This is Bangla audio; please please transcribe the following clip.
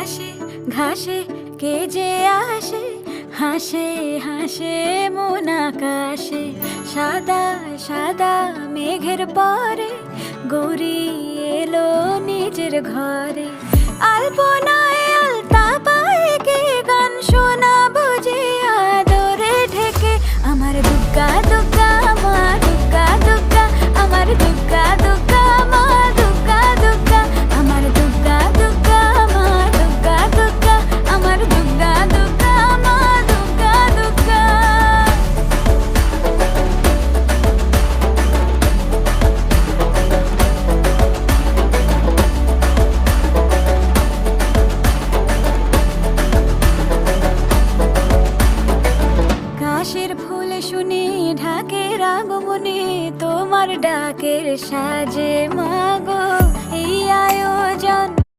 ঘাসে ঘাসে কে যে আসে, হাসে হাসে মন আকাশে। সাদা সাদা মেঘের পরে গৌরী এলো নিজের ঘরে। আলপনায় আলতা পায়ে কে গান শোনাবো যে আদরে ঢেকে। আমার দুগ্গা দুগ্গা মা দুগ্গা দুগ্গা, আমার দুগ্গা দুগ্গা মা দুগ্গা দুগ্গা, আমার দুগ্গা দুগ্গা মা দুগ্গা দুগ্গা, আমার দুগ্গা দুগ্গা মা দুগ্গা দুগ্গা। কাশের ফুল শুনি ঢাকের আগমনে, তোমার ডাকের সাজে